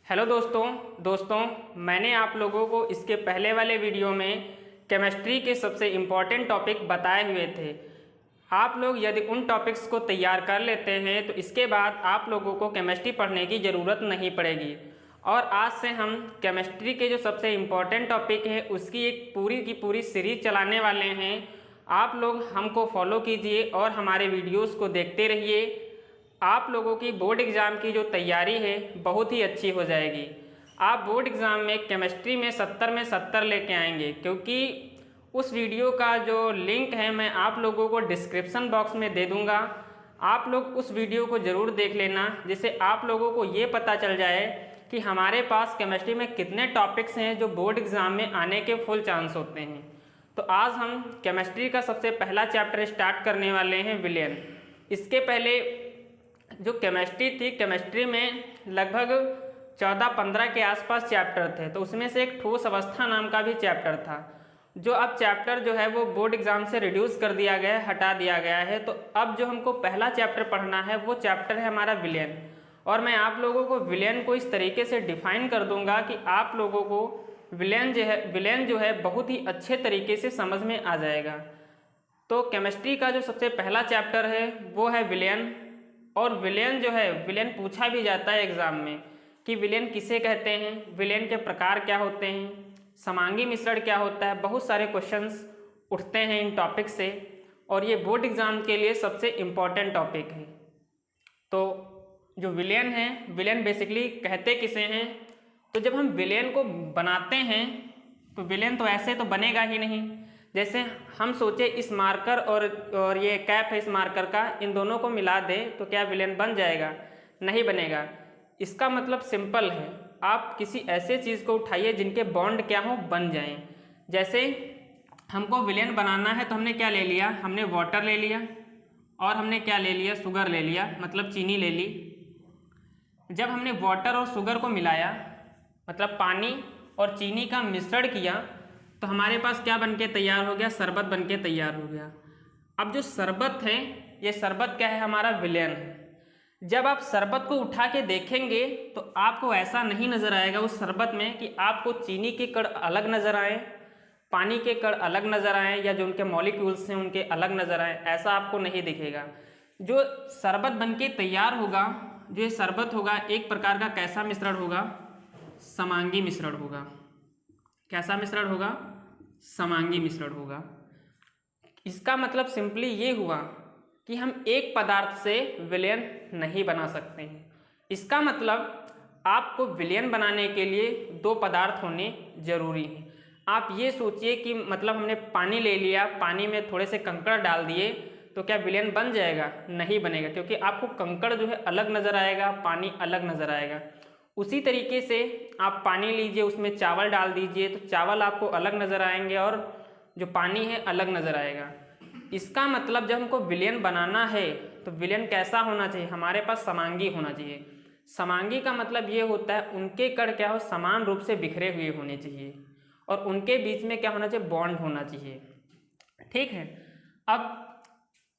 Hello दोस्तों मैंने आप लोगों को इसके पहले वाले वीडियो में केमिस्ट्री के सबसे इम्पॉर्टेंट टॉपिक बताए हुए थे। आप लोग यदि उन टॉपिक्स को तैयार कर लेते हैं तो इसके बाद आप लोगों को केमिस्ट्री पढ़ने की ज़रूरत नहीं पड़ेगी। और आज से हम केमिस्ट्री के जो सबसे इम्पॉर्टेंट टॉपिक है उसकी एक पूरी की पूरी सीरीज चलाने वाले हैं। आप लोग हमको फॉलो कीजिए और हमारे वीडियोज़ को देखते रहिए। आप लोगों की बोर्ड एग्ज़ाम की जो तैयारी है बहुत ही अच्छी हो जाएगी। आप बोर्ड एग्ज़ाम में केमिस्ट्री में 70 में 70 लेके आएंगे, क्योंकि उस वीडियो का जो लिंक है मैं आप लोगों को डिस्क्रिप्शन बॉक्स में दे दूंगा। आप लोग उस वीडियो को ज़रूर देख लेना, जिससे आप लोगों को ये पता चल जाए कि हमारे पास केमिस्ट्री में कितने टॉपिक्स हैं जो बोर्ड एग्ज़ाम में आने के फुल चांस होते हैं। तो आज हम केमिस्ट्री का सबसे पहला चैप्टर स्टार्ट करने वाले हैं, विलयन। इसके पहले जो केमिस्ट्री थी, केमिस्ट्री में लगभग 14-15 के आसपास चैप्टर थे, तो उसमें से एक ठोस अवस्था नाम का भी चैप्टर था, जो अब चैप्टर जो है वो बोर्ड एग्ज़ाम से रिड्यूस कर दिया गया है, हटा दिया गया है। तो अब जो हमको पहला चैप्टर पढ़ना है वो चैप्टर है हमारा विलयन। और मैं आप लोगों को विलयन को इस तरीके से डिफाइन कर दूंगा कि आप लोगों को विलयन जो है बहुत ही अच्छे तरीके से समझ में आ जाएगा। तो केमिस्ट्री का जो सबसे पहला चैप्टर है वो है विलयन। और विलयन जो है, विलयन पूछा भी जाता है एग्ज़ाम में कि विलयन किसे कहते हैं, विलयन के प्रकार क्या होते हैं, समांगी मिश्रण क्या होता है। बहुत सारे क्वेश्चंस उठते हैं इन टॉपिक से, और ये बोर्ड एग्ज़ाम के लिए सबसे इम्पॉर्टेंट टॉपिक है। तो जो विलयन है, विलयन बेसिकली कहते किसे हैं। तो जब हम विलयन को बनाते हैं तो विलयन तो ऐसे तो बनेगा ही नहीं। जैसे हम सोचे इस मार्कर और ये कैप है इस मार्कर का, इन दोनों को मिला दें तो क्या विलयन बन जाएगा? नहीं बनेगा। इसका मतलब सिंपल है, आप किसी ऐसे चीज़ को उठाइए जिनके बॉन्ड क्या हो, बन जाएं। जैसे हमको विलयन बनाना है तो हमने क्या ले लिया, हमने वाटर ले लिया और हमने क्या ले लिया, शुगर ले लिया, मतलब चीनी ले ली। जब हमने वाटर और शुगर को मिलाया, मतलब पानी और चीनी का मिश्रण किया, तो हमारे पास क्या बनके तैयार हो गया, शरबत बनके तैयार हो गया। अब जो शरबत है, ये शरबत क्या है, हमारा विलयन है। जब आप शरबत को उठा के देखेंगे तो आपको ऐसा नहीं नज़र आएगा उस शरबत में कि आपको चीनी के कण अलग नज़र आए, पानी के कण अलग नज़र आए, या जो उनके मॉलिक्यूल्स हैं उनके अलग नज़र आए, ऐसा आपको नहीं दिखेगा। जो शरबत बनके तैयार होगा, जो ये शरबत होगा, एक प्रकार का कैसा मिश्रण होगा, समांगी मिश्रण होगा। कैसा मिश्रण होगा? समांगी मिश्रण होगा। इसका मतलब सिंपली ये हुआ कि हम एक पदार्थ से विलयन नहीं बना सकते हैं। इसका मतलब आपको विलयन बनाने के लिए दो पदार्थ होने जरूरी हैं। आप ये सोचिए कि मतलब हमने पानी ले लिया, पानी में थोड़े से कंकड़ डाल दिए तो क्या विलयन बन जाएगा? नहीं बनेगा, क्योंकि आपको कंकड़ जो है अलग नज़र आएगा, पानी अलग नज़र आएगा। उसी तरीके से आप पानी लीजिए, उसमें चावल डाल दीजिए तो चावल आपको अलग नज़र आएंगे और जो पानी है अलग नज़र आएगा। इसका मतलब जब हमको विलयन बनाना है तो विलयन कैसा होना चाहिए, हमारे पास समांगी होना चाहिए। समांगी का मतलब ये होता है उनके कण क्या हो, समान रूप से बिखरे हुए होने चाहिए, और उनके बीच में क्या होना चाहिए, बॉन्ड होना चाहिए। ठीक है। अब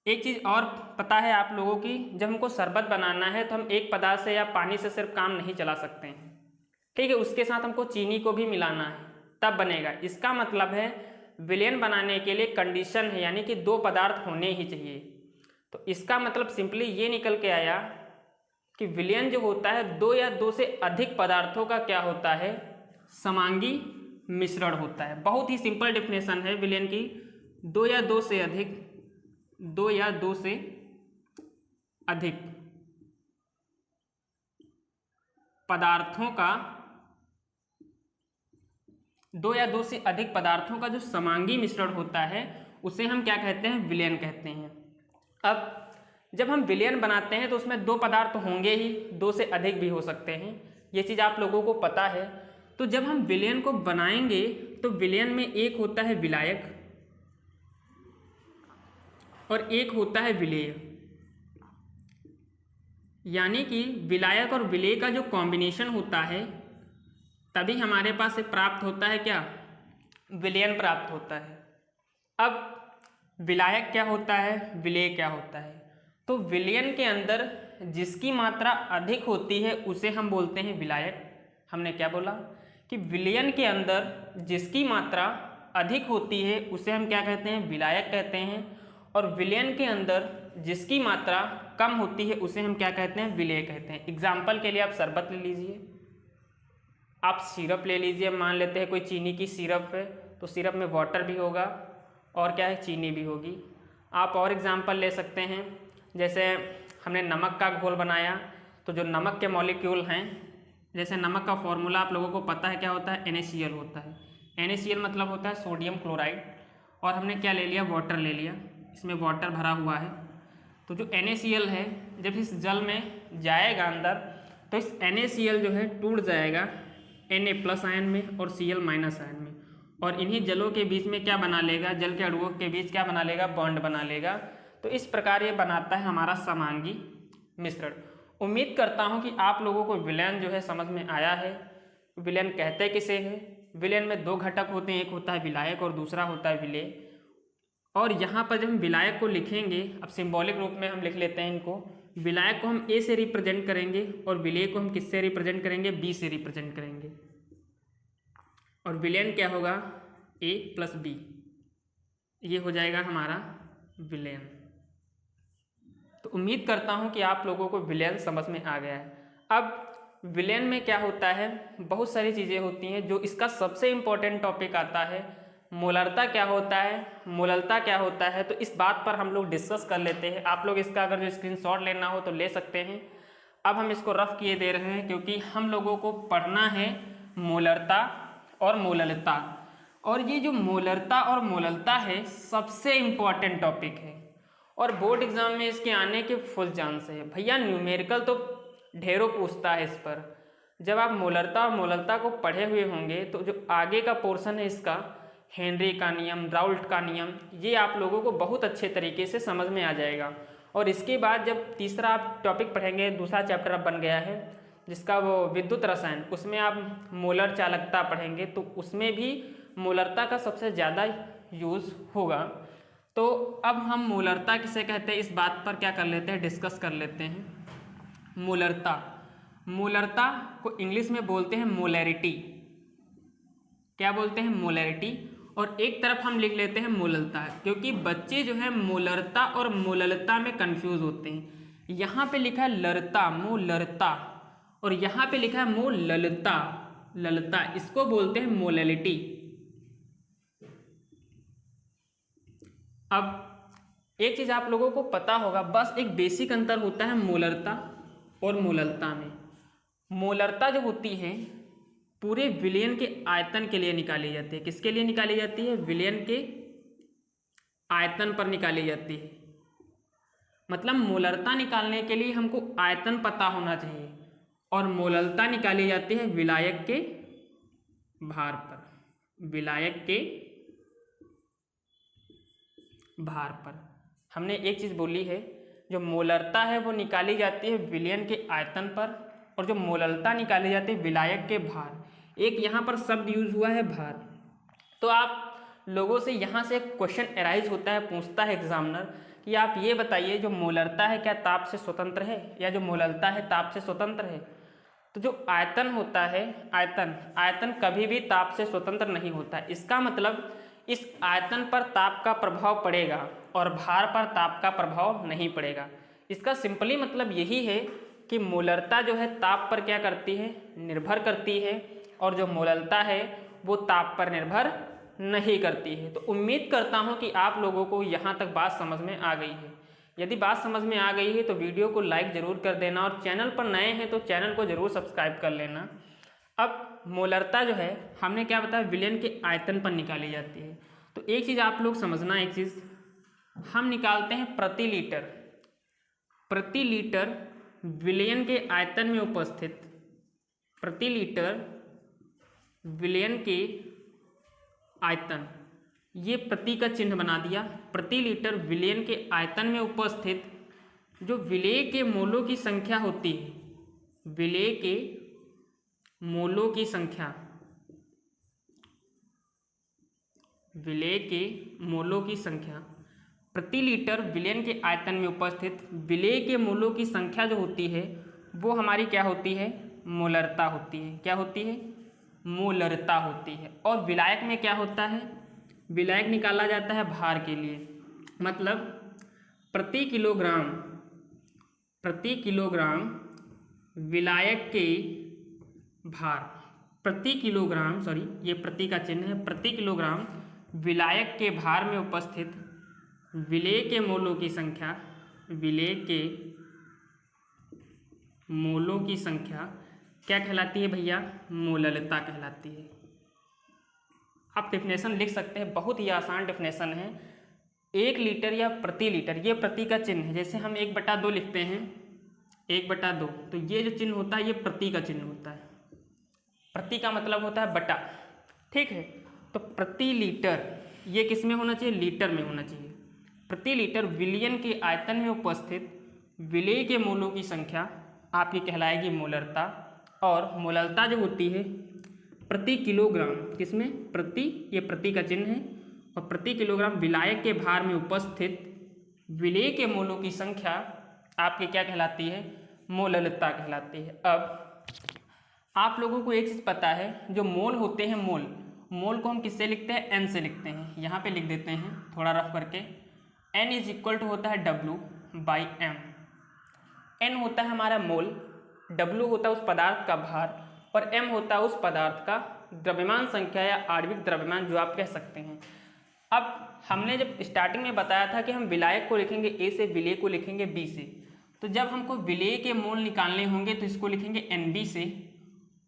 एक चीज़ और पता है आप लोगों की, जब हमको शरबत बनाना है तो हम एक पदार्थ से या पानी से सिर्फ काम नहीं चला सकते हैं। ठीक है, उसके साथ हमको चीनी को भी मिलाना है, तब बनेगा। इसका मतलब है विलयन बनाने के लिए कंडीशन है, यानी कि दो पदार्थ होने ही चाहिए। तो इसका मतलब सिंपली ये निकल के आया कि विलयन जो होता है दो या दो से अधिक पदार्थों का क्या होता है, समांगी मिश्रण होता है। बहुत ही सिंपल डेफिनेशन है विलयन की, दो या दो से अधिक, दो या दो से अधिक पदार्थों का, दो या दो से अधिक पदार्थों का जो समांगी मिश्रण होता है उसे हम क्या कहते हैं, विलयन कहते हैं। अब जब हम विलयन बनाते हैं तो उसमें दो पदार्थ होंगे ही, दो से अधिक भी हो सकते हैं, ये चीज़ आप लोगों को पता है। तो जब हम विलयन को बनाएंगे तो विलयन में एक होता है विलायक और एक होता है विलेय। यानी कि विलायक और विलेय का जो कॉम्बिनेशन होता है तभी हमारे पास से प्राप्त होता है क्या, विलयन प्राप्त होता है। अब विलायक क्या होता है, विलेय क्या होता है? तो विलयन के अंदर जिसकी मात्रा अधिक होती है उसे हम बोलते हैं विलायक, हमने क्या बोला कि विलयन के अंदर जिसकी मात्रा अधिक होती है उसे हम क्या कहते हैं, विलायक कहते हैं, और विलयन के अंदर जिसकी मात्रा कम होती है उसे हम क्या कहते हैं, विलेय कहते हैं। एग्जाम्पल के लिए आप शरबत ले लीजिए, आप सिरप ले लीजिए, मान लेते हैं कोई चीनी की सिरप है तो सिरप में वाटर भी होगा और क्या है, चीनी भी होगी। आप और एग्जाम्पल ले सकते हैं, जैसे हमने नमक का घोल बनाया तो जो नमक के मॉलिक्यूल हैं, जैसे नमक का फॉर्मूला आप लोगों को पता है क्या होता है, NaCl होता है। NaCl मतलब होता है सोडियम क्लोराइड, और हमने क्या ले लिया, वाटर ले लिया, इसमें वाटर भरा हुआ है। तो जो NaCl है जब इस जल में जाएगा अंदर तो इस NaCl जो है टूट जाएगा Na+ आयन में और Cl- आयन में, और इन्हीं जलों के बीच में क्या बना लेगा, जल के अणुओं के बीच क्या बना लेगा, बॉन्ड बना लेगा। तो इस प्रकार ये बनाता है हमारा समांगी मिश्रण। उम्मीद करता हूँ कि आप लोगों को विलयन जो है समझ में आया है। विलयन कहते किसे हैं, विलयन में दो घटक होते हैं, एक होता है विलायक और दूसरा होता है विलेय। और यहाँ पर जब हम विलायक को लिखेंगे, अब सिंबॉलिक रूप में हम लिख लेते हैं इनको, विलायक को हम A से रिप्रेजेंट करेंगे और विलेय को हम किससे रिप्रेजेंट करेंगे, B से रिप्रेजेंट करेंगे। और विलयन क्या होगा, A+B, ये हो जाएगा हमारा विलयन। तो उम्मीद करता हूँ कि आप लोगों को विलयन समझ में आ गया है। अब विलयन में क्या होता है, बहुत सारी चीज़ें होती हैं। जो इसका सबसे इम्पोर्टेंट टॉपिक आता है, मोलरता क्या होता है, मोलरता क्या होता है, तो इस बात पर हम लोग डिस्कस कर लेते हैं। आप लोग इसका अगर जो स्क्रीनशॉट लेना हो तो ले सकते हैं। अब हम इसको रफ किए दे रहे हैं क्योंकि हम लोगों को पढ़ना है मोलरता और मोललता, और ये जो मोलरता और मोललता है सबसे इम्पॉर्टेंट टॉपिक है और बोर्ड एग्जाम में इसके आने के फुल चांस है। भैया न्यूमेरिकल तो ढेरों पूछता है इस पर। जब आप मोलरता और मोललता को पढ़े हुए होंगे तो जो आगे का पोर्शन है इसका, हेनरी का नियम, राउल्ट का नियम, ये आप लोगों को बहुत अच्छे तरीके से समझ में आ जाएगा। और इसके बाद जब तीसरा आप टॉपिक पढ़ेंगे, दूसरा चैप्टर अब बन गया है जिसका वो विद्युत रसायन, उसमें आप मोलर चालकता पढ़ेंगे तो उसमें भी मोलरता का सबसे ज़्यादा यूज़ होगा। तो अब हम मोलरता किसे कहते हैं इस बात पर क्या कर लेते हैं, डिस्कस कर लेते हैं। मोलरता, मोलरता को इंग्लिश में बोलते हैं मोलैरिटी। क्या बोलते हैं, मोलैरिटी। और एक तरफ हम लिख लेते हैं मोललता, क्योंकि बच्चे जो है मोलरता और मोललता में कंफ्यूज होते हैं। यहाँ पे लिखा है लरता, मोलरता, और यहाँ पे लिखा है मोललता, ललता, इसको बोलते हैं मोलैलिटी। अब एक चीज़ आप लोगों को पता होगा, बस एक बेसिक अंतर होता है मोलरता और मोललता में। मोलरता जो होती है पूरे विलयन के आयतन के लिए निकाली जाती है। किसके लिए निकाली जाती है, विलयन के आयतन पर निकाली जाती है। मतलब मोलरता निकालने के लिए हमको आयतन पता होना चाहिए, और मोललता निकाली जाती है विलायक के भार पर, विलायक के भार पर। हमने एक चीज़ बोली है, जो मोलरता है वो निकाली जाती है विलयन के आयतन पर, और जो मोललता निकाली जाती है विलायक के भार। एक यहाँ पर शब्द यूज हुआ है भार। तो आप लोगों से यहाँ से एक क्वेश्चन अराइज होता है, पूछता है एग्जामिनर कि आप ये बताइए जो मोलरता है क्या ताप से स्वतंत्र है, या जो मोललता है ताप से स्वतंत्र है। तो जो आयतन होता है, आयतन कभी भी ताप से स्वतंत्र नहीं होता। इसका मतलब इस आयतन पर ताप का प्रभाव पड़ेगा और भार पर ताप का प्रभाव नहीं पड़ेगा। इसका सिंपली मतलब यही है कि मोलरता जो है ताप पर क्या करती है, निर्भर करती है, और जो मोललता है वो ताप पर निर्भर नहीं करती है। तो उम्मीद करता हूँ कि आप लोगों को यहाँ तक बात समझ में आ गई है। यदि बात समझ में आ गई है तो वीडियो को लाइक ज़रूर कर देना, और चैनल पर नए हैं तो चैनल को ज़रूर सब्सक्राइब कर लेना। अब मोलरता जो है हमने क्या बताया, विलयन के आयतन पर निकाली जाती है। तो एक चीज़ आप लोग समझना, एक चीज़ हम निकालते हैं प्रति लीटर, प्रति लीटर विलयन के आयतन में उपस्थित, प्रति लीटर विलयन के आयतन, ये प्रति का चिन्ह बना दिया। प्रति लीटर विलयन के आयतन में उपस्थित जो विलेय के मोलों की संख्या होती है, विलेय के मोलों की संख्या, विलेय के मोलों की संख्या, प्रति लीटर विलयन के आयतन में उपस्थित विलेय के मोलों की संख्या जो होती है वो हमारी क्या होती है, मोलरता होती है। क्या होती है? मोलरता होती है। और विलायक में क्या होता है? विलायक निकाला जाता है भार के लिए, मतलब प्रति किलोग्राम विलायक के भार, प्रति किलोग्राम, सॉरी ये प्रति का चिन्ह है, प्रति किलोग्राम विलायक के भार में उपस्थित विलेय के मोलों की संख्या, विलेय के मोलों की संख्या क्या कहलाती है भैया? मोललता कहलाती है। आप डेफिनेशन लिख सकते हैं, बहुत ही आसान डेफिनेशन है। 1 लीटर या प्रति लीटर, ये प्रति का चिन्ह है। जैसे हम 1/2 लिखते हैं, 1/2, तो ये जो चिन्ह होता है ये प्रति का चिन्ह होता है। प्रति का मतलब होता है बटा, ठीक है। तो प्रति लीटर ये किस में होना चाहिए? लीटर में होना चाहिए। प्रति लीटर विलयन के आयतन में उपस्थित विलेय के मोलों की संख्या आपकी कहलाएगी मोलरता। और मोलरता जो होती है प्रति किलोग्राम, किसमें? प्रति, ये प्रति का चिन्ह है, और प्रति किलोग्राम विलायक के भार में उपस्थित विलेय के मोलों की संख्या आपकी क्या कहलाती है? मोललता कहलाती है। अब आप लोगों को एक चीज़ पता है, जो मोल होते हैं, मोल को हम किससे लिखते हैं? एन से लिखते हैं। यहाँ पे लिख देते हैं थोड़ा रफ करके। एन इज इक्वल टू होता है W/m। एन होता है हमारा मोल, W होता है उस पदार्थ का भार, और m होता है उस पदार्थ का द्रव्यमान संख्या या आणविक द्रव्यमान, जो आप कह सकते हैं। अब हमने जब स्टार्टिंग में बताया था कि हम विलायक को लिखेंगे A से, विलेय को लिखेंगे B से। तो जब हमको विलेय के मोल निकालने होंगे तो इसको लिखेंगे NB से,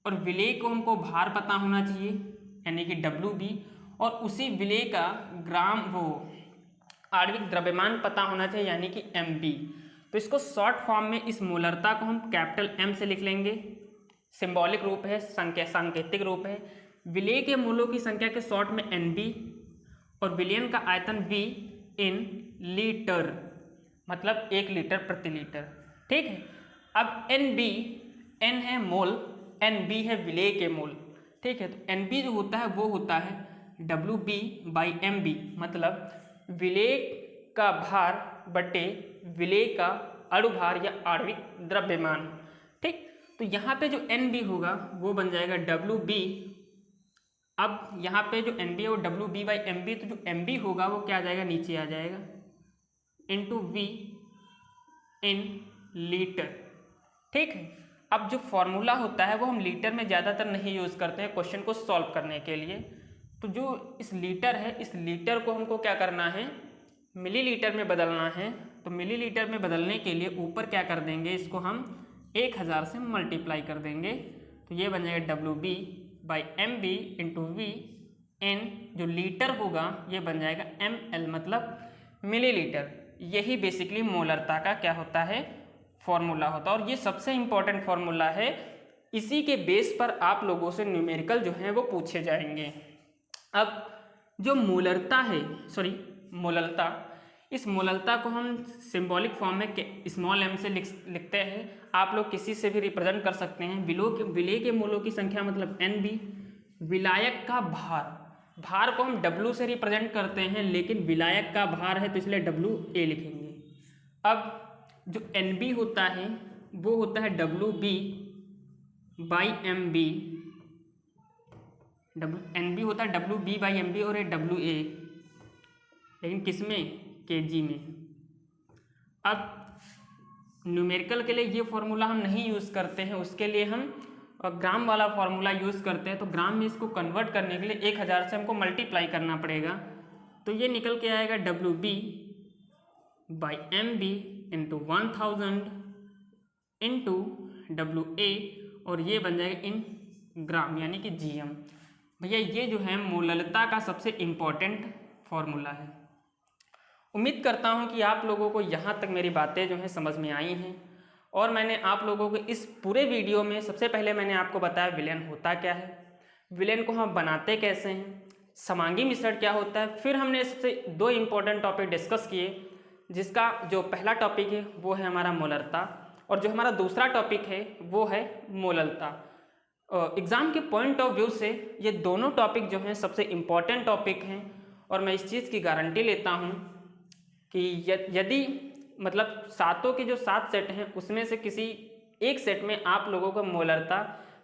और विलेय को हमको भार पता होना चाहिए यानी कि WB, और उसी विलेय का ग्राम आणविक द्रव्यमान पता होना चाहिए यानी कि MB। तो इसको शॉर्ट फॉर्म में इस मोलरता को हम कैपिटल M से लिख लेंगे। सिंबॉलिक रूप है, सांकेतिक रूप है। विलेय के मोलों की संख्या के शॉर्ट में NB, और विलयन का आयतन V इन लीटर, मतलब 1 लीटर प्रति लीटर, ठीक है। अब NB, N है मोल, NB है विलेय के मोल, ठीक है। तो NB जो होता है वो होता है WB/MB, मतलब विलेय का भार बटे विलेय का अणुभार या आणविक द्रव्यमान, ठीक। तो यहाँ पे जो NB होगा वो बन जाएगा WB। अब यहाँ पे जो NB है वो WB/MB, तो जो MB होगा वो क्या आ जाएगा? नीचे आ जाएगा, इंटू V इन लीटर, ठीक है। अब जो फॉर्मूला होता है वो हम लीटर में ज़्यादातर नहीं यूज़ करते हैं क्वेश्चन को सॉल्व करने के लिए। तो जो इस लीटर है, इस लीटर को हमको क्या करना है? मिलीलीटर में बदलना है। तो मिलीलीटर में बदलने के लिए ऊपर क्या कर देंगे? इसको हम 1000 से मल्टीप्लाई कर देंगे, तो ये बन जाएगा WB/MB इंटू V N, जो लीटर होगा ये बन जाएगा ml, मतलब मिलीलीटर। यही बेसिकली मोलरता का क्या होता है? फॉर्मूला होता है। और ये सबसे इम्पॉर्टेंट फॉर्मूला है, इसी के बेस पर आप लोगों से न्यूमेरिकल जो हैं वो पूछे जाएंगे। अब जो मोलरता है, मोलरता, इस मोलरता को हम सिंबॉलिक फॉर्म में स्मॉल m से लिखते हैं। आप लोग किसी से भी रिप्रेजेंट कर सकते हैं। विलेय के मोलों की संख्या मतलब NB, विलायक का भार को हम W से रिप्रेजेंट करते हैं, लेकिन विलायक का भार है तो इसलिए WA लिखेंगे। अब जो NB होता है वो होता है WB/MB, NB होता है WB/MB, और ये WA, लेकिन किसमें? kg में। अब न्यूमेरिकल के लिए ये फॉर्मूला हम नहीं यूज़ करते हैं, उसके लिए हम ग्राम वाला फॉर्मूला यूज़ करते हैं। तो ग्राम में इसको कन्वर्ट करने के लिए 1000 से हमको मल्टीप्लाई करना पड़ेगा। तो ये निकल के आएगा WB/MB इंटू 1000 इंटू WA, और ये बन जाएगा इन ग्राम यानी कि GM। भैया ये जो है मोलरता का सबसे इम्पॉर्टेंट फॉर्मूला है। उम्मीद करता हूँ कि आप लोगों को यहाँ तक मेरी बातें जो हैं समझ में आई हैं, और मैंने आप लोगों को इस पूरे वीडियो में सबसे पहले मैंने आपको बताया विलयन होता क्या है, विलयन को हम बनाते कैसे हैं, समांगी मिश्रण क्या होता है। फिर हमने इससे 2 इम्पॉर्टेंट टॉपिक डिस्कस किए, जिसका जो पहला टॉपिक है वो है हमारा मोलरता, और जो हमारा दूसरा टॉपिक है वो है मोललता। एग्ज़ाम के पॉइंट ऑफ व्यू से ये दोनों टॉपिक जो हैं सबसे इम्पॉर्टेंट टॉपिक हैं, और मैं इस चीज़ की गारंटी लेता हूँ कि यदि मतलब 7 के जो 7 सेट हैं उसमें से किसी एक सेट में आप लोगों को मोलरता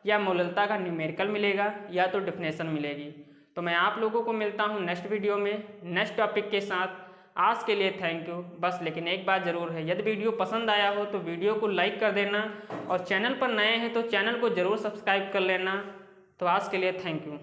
या मोलरता का न्यूमेरिकल मिलेगा या तो डिफिनेशन मिलेगी। तो मैं आप लोगों को मिलता हूँ नेक्स्ट वीडियो में नेक्स्ट टॉपिक के साथ। आज के लिए थैंक यू। बस लेकिन एक बात ज़रूर है, यदि वीडियो पसंद आया हो तो वीडियो को लाइक कर देना और चैनल पर नए हैं तो चैनल को ज़रूर सब्सक्राइब कर लेना। तो आज के लिए थैंक यू।